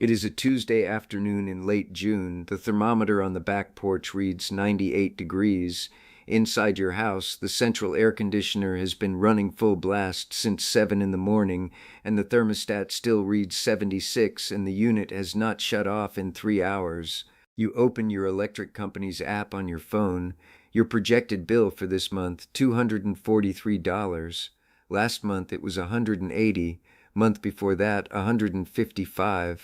It is a Tuesday afternoon in late June. The thermometer on the back porch reads 98 degrees. Inside your house, the central air conditioner has been running full blast since 7 in the morning, and the thermostat still reads 76, and the unit has not shut off in 3 hours. You open your electric company's app on your phone. Your projected bill for this month, $243. Last month it was $180. Month before that, $155.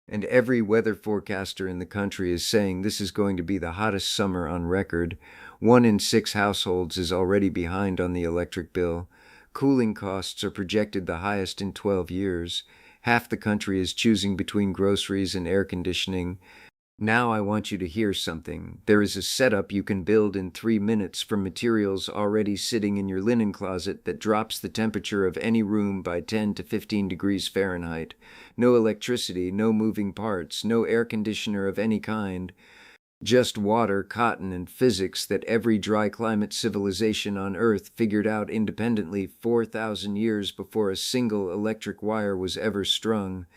And every weather forecaster in the country is saying this is going to be the hottest summer on record. 1 in 6 households is already behind on the electric bill. Cooling costs are projected the highest in 12 years. Half the country is choosing between groceries and air conditioning. Now I want you to hear something. There is a setup you can build in 3 minutes from materials already sitting in your linen closet that drops the temperature of any room by 10 to 15 degrees Fahrenheit. No electricity, no moving parts, no air conditioner of any kind. Just water, cotton, and physics that every dry climate civilization on Earth figured out independently 4,000 years before a single electric wire was ever strung.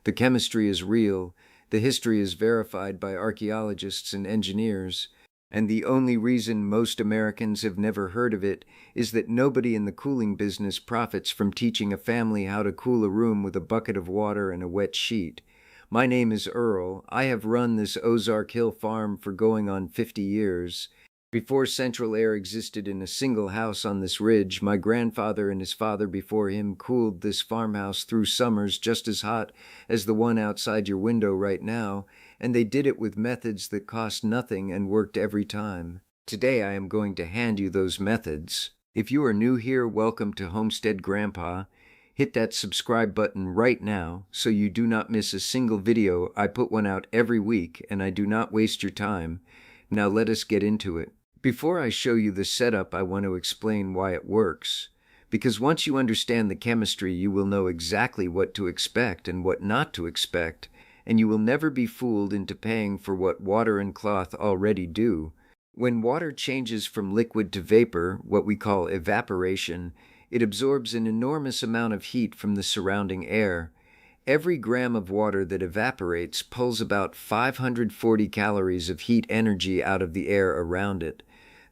The chemistry is real. The history is verified by archaeologists and engineers, and the only reason most Americans have never heard of it is that nobody in the cooling business profits from teaching a family how to cool a room with a bucket of water and a wet sheet. My name is Earl. I have run this Ozark Hill farm for going on 50 years. Before central air existed in a single house on this ridge, my grandfather and his father before him cooled this farmhouse through summers just as hot as the one outside your window right now, and they did it with methods that cost nothing and worked every time. Today I am going to hand you those methods. If you are new here, welcome to Homestead Grandpa. Hit that subscribe button right now so you do not miss a single video. I put one out every week and I do not waste your time. Now let us get into it. Before I show you the setup, I want to explain why it works. Because once you understand the chemistry, you will know exactly what to expect and what not to expect, and you will never be fooled into paying for what water and cloth already do. When water changes from liquid to vapor, what we call evaporation, it absorbs an enormous amount of heat from the surrounding air. Every gram of water that evaporates pulls about 540 calories of heat energy out of the air around it.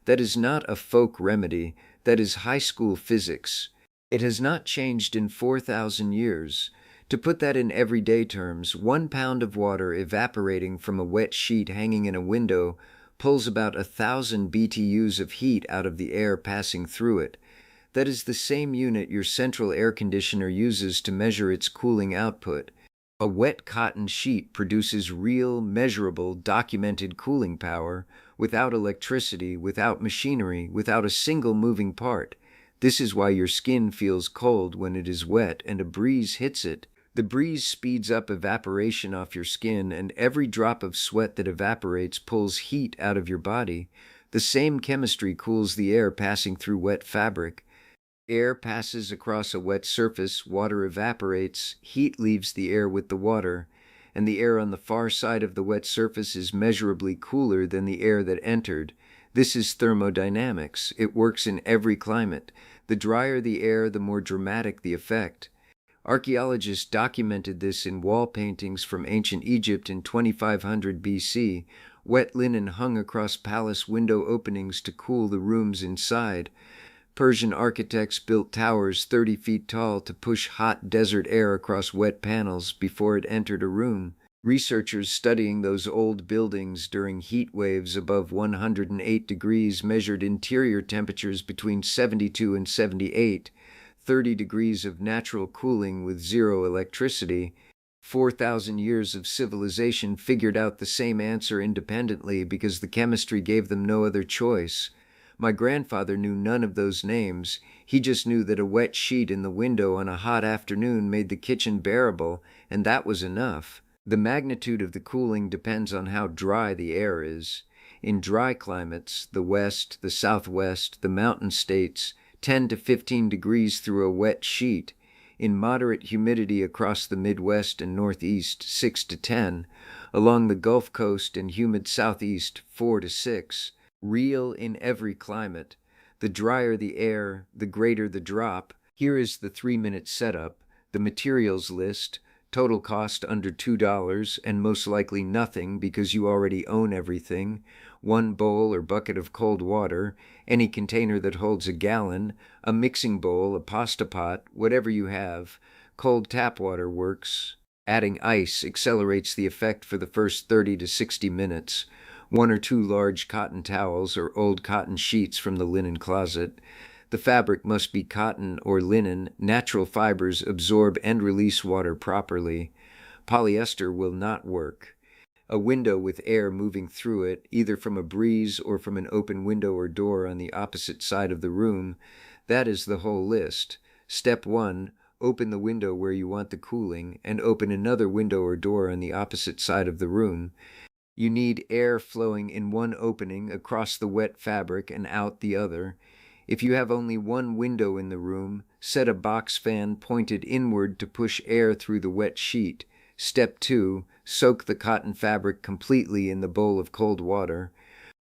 That is not a folk remedy, that is high school physics. It has not changed in 4,000 years. To put that in everyday terms, 1 pound of water evaporating from a wet sheet hanging in a window pulls about 1,000 BTUs of heat out of the air passing through it. That is the same unit your central air conditioner uses to measure its cooling output. A wet cotton sheet produces real, measurable, documented cooling power without electricity, without machinery, without a single moving part. This is why your skin feels cold when it is wet and a breeze hits it. The breeze speeds up evaporation off your skin, and every drop of sweat that evaporates pulls heat out of your body. The same chemistry cools the air passing through wet fabric. Air passes across a wet surface, water evaporates, heat leaves the air with the water, and the air on the far side of the wet surface is measurably cooler than the air that entered. This is thermodynamics. It works in every climate. The drier the air, the more dramatic the effect. Archaeologists documented this in wall paintings from ancient Egypt in 2500 BC. Wet linen hung across palace window openings to cool the rooms inside. Persian architects built towers 30 feet tall to push hot desert air across wet panels before it entered a room. Researchers studying those old buildings during heat waves above 108 degrees measured interior temperatures between 72 and 78, 30 degrees of natural cooling with zero electricity. 4,000 years of civilization figured out the same answer independently because the chemistry gave them no other choice. My grandfather knew none of those names. He just knew that a wet sheet in the window on a hot afternoon made the kitchen bearable, and that was enough. The magnitude of the cooling depends on how dry the air is. In dry climates, the West, the Southwest, the mountain states, 10 to 15 degrees through a wet sheet. In moderate humidity across the Midwest and Northeast, 6 to 10. Along the Gulf Coast and humid Southeast, 4 to 6. Real in every climate. The drier the air, the greater the drop. Here is the 3-minute setup, the materials list, Total cost under $2 and most likely nothing because you already own everything. One bowl or bucket of cold water, any container that holds a gallon, a mixing bowl, a pasta pot, whatever you have. Cold tap water works. Adding ice accelerates the effect for the first 30 to 60 minutes. 1 or 2 large cotton towels or old cotton sheets from the linen closet. The fabric must be cotton or linen. Natural fibers absorb and release water properly. Polyester will not work. A window with air moving through it, either from a breeze or from an open window or door on the opposite side of the room. That is the whole list. Step 1. Open the window where you want the cooling, and open another window or door on the opposite side of the room. You need air flowing in one opening across the wet fabric and out the other. If you have only one window in the room, set a box fan pointed inward to push air through the wet sheet. Step 2. Soak the cotton fabric completely in the bowl of cold water.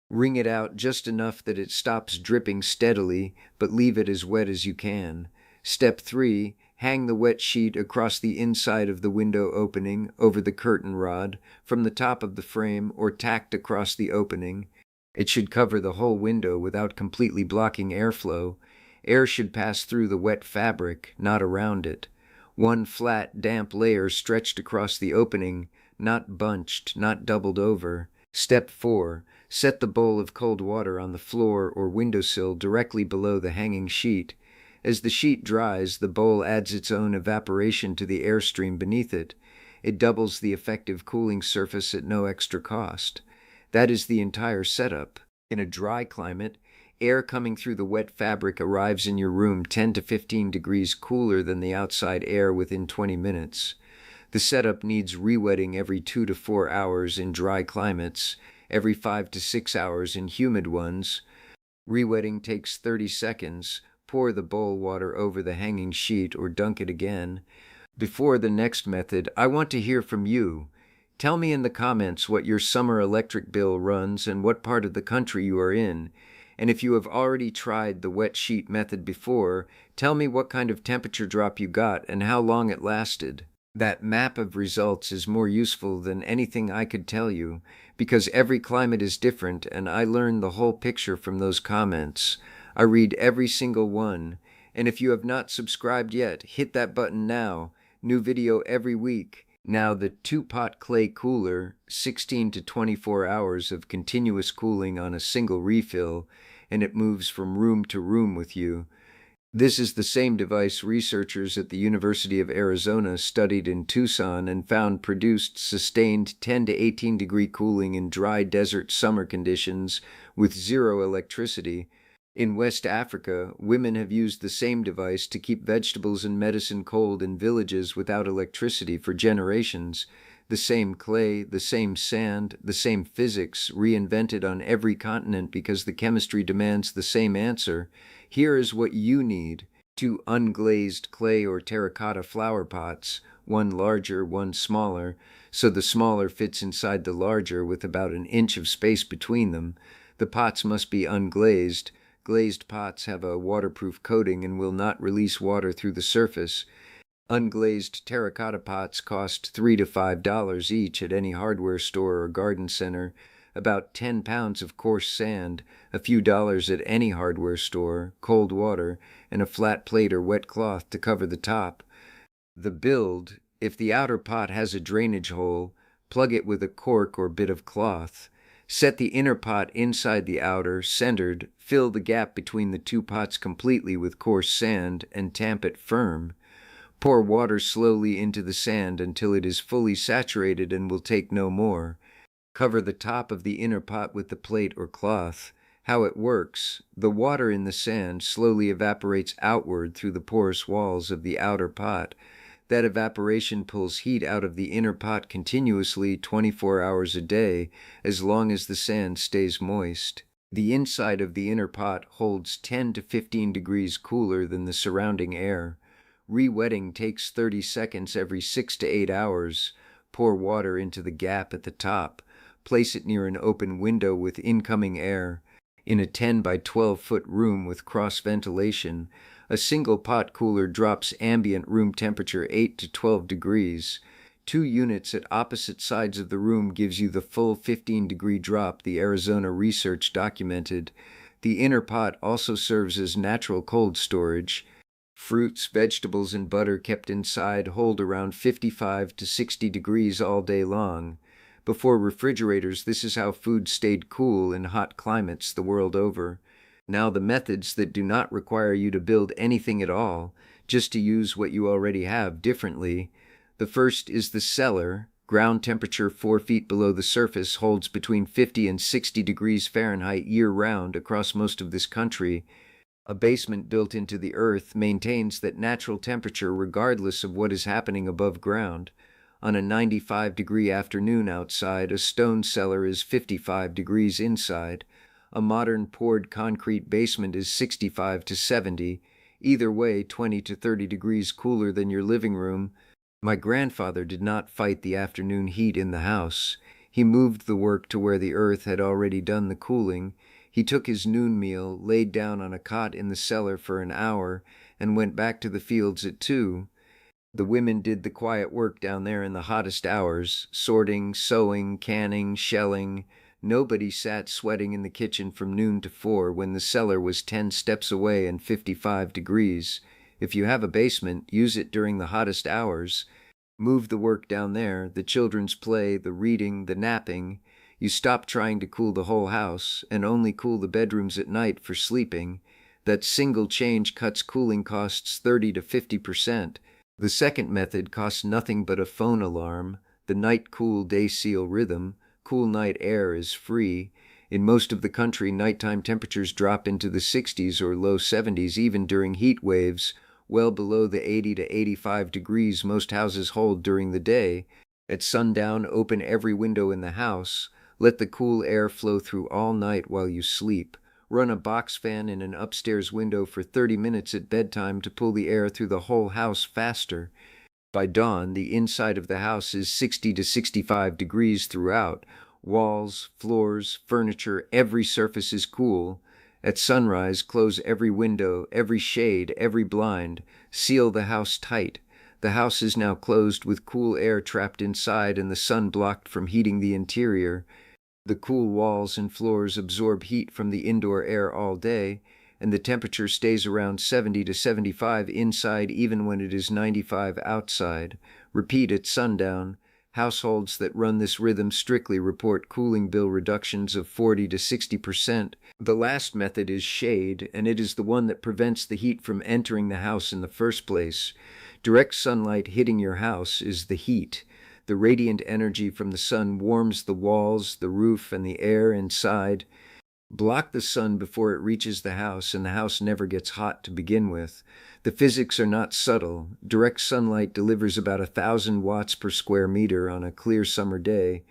Wring it out just enough that it stops dripping steadily, but leave it as wet as you can. Step 3. Hang the wet sheet across the inside of the window opening, over the curtain rod, from the top of the frame, or tacked across the opening. It should cover the whole window without completely blocking airflow. Air should pass through the wet fabric, not around it. One flat, damp layer stretched across the opening, not bunched, not doubled over. Step 4. Set the bowl of cold water on the floor or windowsill directly below the hanging sheet. As the sheet dries, the bowl adds its own evaporation to the airstream beneath it. It doubles the effective cooling surface at no extra cost. That is the entire setup. In a dry climate, air coming through the wet fabric arrives in your room 10 to 15 degrees cooler than the outside air within 20 minutes. The setup needs re-wetting every 2 to 4 hours in dry climates, every 5 to 6 hours in humid ones. Re-wetting takes 30 seconds. Pour the bowl water over the hanging sheet or dunk it again. Before the next method, I want to hear from you. Tell me in the comments what your summer electric bill runs and what part of the country you are in. And if you have already tried the wet sheet method before, tell me what kind of temperature drop you got and how long it lasted. That map of results is more useful than anything I could tell you, because every climate is different and I learn the whole picture from those comments. I read every single one, and if you have not subscribed yet, hit that button now. New video every week. Now the 2-pot clay cooler, 16 to 24 hours of continuous cooling on a single refill, and it moves from room to room with you. This is the same device researchers at the University of Arizona studied in Tucson and found produced sustained 10 to 18 degree cooling in dry desert summer conditions with zero electricity. In West Africa, women have used the same device to keep vegetables and medicine cold in villages without electricity for generations. The same clay, the same sand, the same physics, reinvented on every continent because the chemistry demands the same answer. Here is what you need. 2 unglazed clay or terracotta flower pots, one larger, one smaller, so the smaller fits inside the larger with about an inch of space between them. The pots must be unglazed. Glazed pots have a waterproof coating and will not release water through the surface. Unglazed terracotta pots cost $3 to $5 each at any hardware store or garden center. About 10 pounds of coarse sand, a few dollars at any hardware store, cold water, and a flat plate or wet cloth to cover the top. The build: if the outer pot has a drainage hole, plug it with a cork or bit of cloth. Set the inner pot inside the outer, centered. Fill the gap between the 2 pots completely with coarse sand and tamp it firm. Pour water slowly into the sand until it is fully saturated and will take no more. Cover the top of the inner pot with the plate or cloth. How it works: the water in the sand slowly evaporates outward through the porous walls of the outer pot. That evaporation pulls heat out of the inner pot continuously 24 hours a day, as long as the sand stays moist. The inside of the inner pot holds 10 to 15 degrees cooler than the surrounding air. Re-wetting takes 30 seconds every 6 to 8 hours. Pour water into the gap at the top. Place it near an open window with incoming air. In a 10 by 12 foot room with cross ventilation, a single pot cooler drops ambient room temperature 8 to 12 degrees. 2 units at opposite sides of the room gives you the full 15-degree drop, the Arizona research documented. The inner pot also serves as natural cold storage. Fruits, vegetables, and butter kept inside hold around 55 to 60 degrees all day long. Before refrigerators, this is how food stayed cool in hot climates the world over. Now the methods that do not require you to build anything at all, just to use what you already have differently. The first is the cellar. Ground temperature 4 feet below the surface holds between 50 and 60 degrees Fahrenheit year-round across most of this country. A basement built into the earth maintains that natural temperature regardless of what is happening above ground. On a 95-degree afternoon outside, a stone cellar is 55 degrees inside. A modern poured concrete basement is 65 to 70, either way 20 to 30 degrees cooler than your living room. My grandfather did not fight the afternoon heat in the house. He moved the work to where the earth had already done the cooling. He took his noon meal, laid down on a cot in the cellar for an hour, and went back to the fields at 2. The women did the quiet work down there in the hottest hours, sorting, sewing, canning, shelling. Nobody sat sweating in the kitchen from noon to 4 when the cellar was 10 steps away and 55 degrees. If you have a basement, use it during the hottest hours. Move the work down there, the children's play, the reading, the napping. You stop trying to cool the whole house and only cool the bedrooms at night for sleeping. That single change cuts cooling costs 30 to 50%. The second method costs nothing but a phone alarm. The night cool, day seal rhythm. Cool night air is free. In most of the country, nighttime temperatures drop into the 60s or low 70s even during heat waves, well below the 80 to 85 degrees most houses hold during the day. At sundown, open every window in the house. Let the cool air flow through all night while you sleep. Run a box fan in an upstairs window for 30 minutes at bedtime to pull the air through the whole house faster. By dawn, the inside of the house is 60 to 65 degrees throughout. Walls, floors, furniture, every surface is cool. At sunrise, close every window, every shade, every blind. Seal the house tight. The house is now closed with cool air trapped inside and the sun blocked from heating the interior. The cool walls and floors absorb heat from the indoor air all day, and the temperature stays around 70 to 75 inside even when it is 95 outside. Repeat at sundown. Households that run this rhythm strictly report cooling bill reductions of 40 to 60%. The last method is shade, and it is the one that prevents the heat from entering the house in the first place. Direct sunlight hitting your house is the heat. The radiant energy from the sun warms the walls, the roof, and the air inside. Block the sun before it reaches the house, and the house never gets hot to begin with. The physics are not subtle. Direct sunlight delivers about 1,000 watts per square meter on a clear summer day.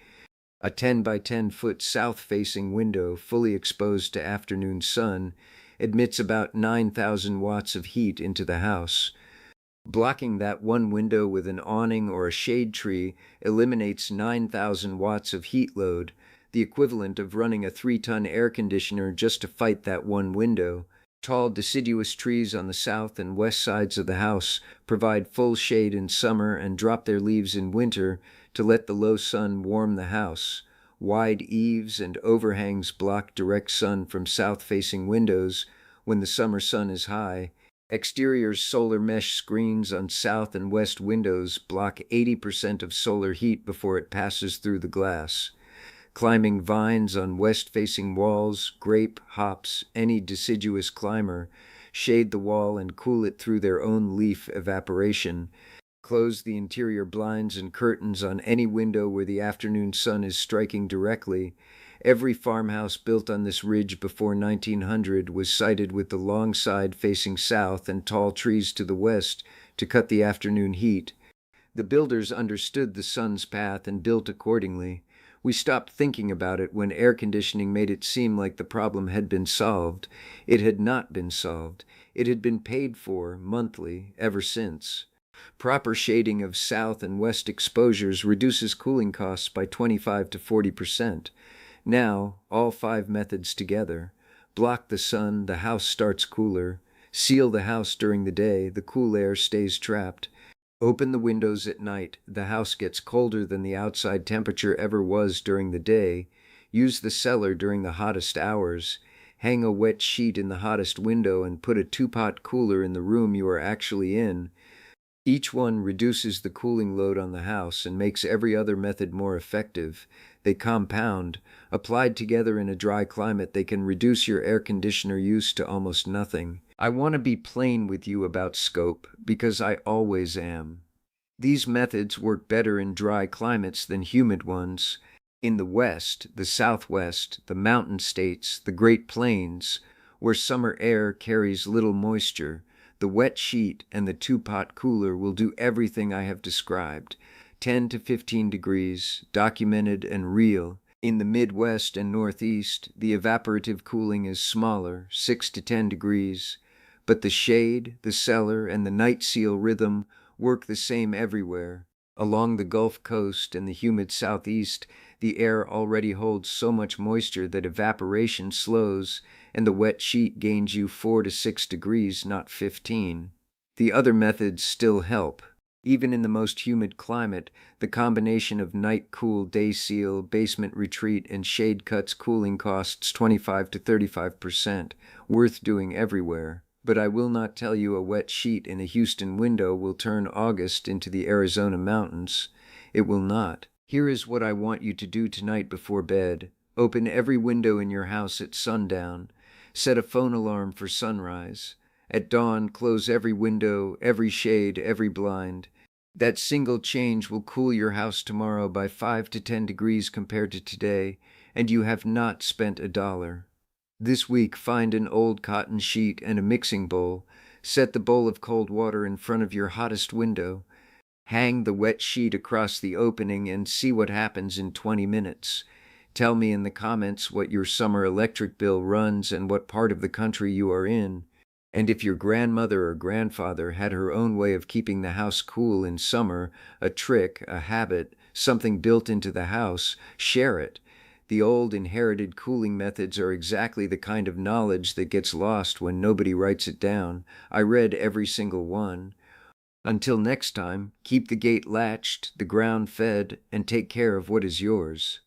A 10 by 10 foot south-facing window, fully exposed to afternoon sun, admits about 9,000 watts of heat into the house. Blocking that one window with an awning or a shade tree eliminates 9,000 watts of heat load, the equivalent of running a 3-ton air conditioner just to fight that one window. Tall deciduous trees on the south and west sides of the house provide full shade in summer and drop their leaves in winter to let the low sun warm the house. Wide eaves and overhangs block direct sun from south-facing windows when the summer sun is high. Exterior solar mesh screens on south and west windows block 80% of solar heat before it passes through the glass. Climbing vines on west-facing walls, grape, hops, any deciduous climber, shade the wall and cool it through their own leaf evaporation. Close the interior blinds and curtains on any window where the afternoon sun is striking directly. Every farmhouse built on this ridge before 1900 was sited with the long side facing south and tall trees to the west to cut the afternoon heat. The builders understood the sun's path and built accordingly. We stopped thinking about it when air conditioning made it seem like the problem had been solved. It had not been solved. It had been paid for monthly ever since. Proper shading of south and west exposures reduces cooling costs by 25 to 40%. Now, all 5 methods together. Block the sun, the house starts cooler. Seal the house during the day, the cool air stays trapped. Open the windows at night. The house gets colder than the outside temperature ever was during the day. Use the cellar during the hottest hours. Hang a wet sheet in the hottest window and put a two-pot cooler in the room you are actually in. Each one reduces the cooling load on the house and makes every other method more effective. They compound. Applied together in a dry climate, they can reduce your air conditioner use to almost nothing. I want to be plain with you about scope, because I always am. These methods work better in dry climates than humid ones. In the West, the Southwest, the mountain states, the Great Plains, where summer air carries little moisture, the wet sheet and the two-pot cooler will do everything I have described. 10 to 15 degrees, documented and real. In the Midwest and Northeast, the evaporative cooling is smaller, 6 to 10 degrees. But the shade, the cellar, and the night seal rhythm work the same everywhere. Along the Gulf Coast and the humid Southeast, the air already holds so much moisture that evaporation slows, and the wet sheet gains you 4 to 6 degrees, not 15. The other methods still help. Even in the most humid climate, the combination of night cool, day seal, basement retreat, and shade cuts cooling costs 25 to 35%, worth doing everywhere. But I will not tell you a wet sheet in a Houston window will turn August into the Arizona mountains. It will not. Here is what I want you to do tonight before bed. Open every window in your house at sundown. Set a phone alarm for sunrise. At dawn, close every window, every shade, every blind. That single change will cool your house tomorrow by 5 to 10 degrees compared to today, and you have not spent $1. This week, find an old cotton sheet and a mixing bowl. Set the bowl of cold water in front of your hottest window. Hang the wet sheet across the opening and see what happens in 20 minutes. Tell me in the comments what your summer electric bill runs and what part of the country you are in. And if your grandmother or grandfather had her own way of keeping the house cool in summer, a trick, a habit, something built into the house, share it. The old inherited cooling methods are exactly the kind of knowledge that gets lost when nobody writes it down. I read every single one. Until next time, keep the gate latched, the ground fed, and take care of what is yours.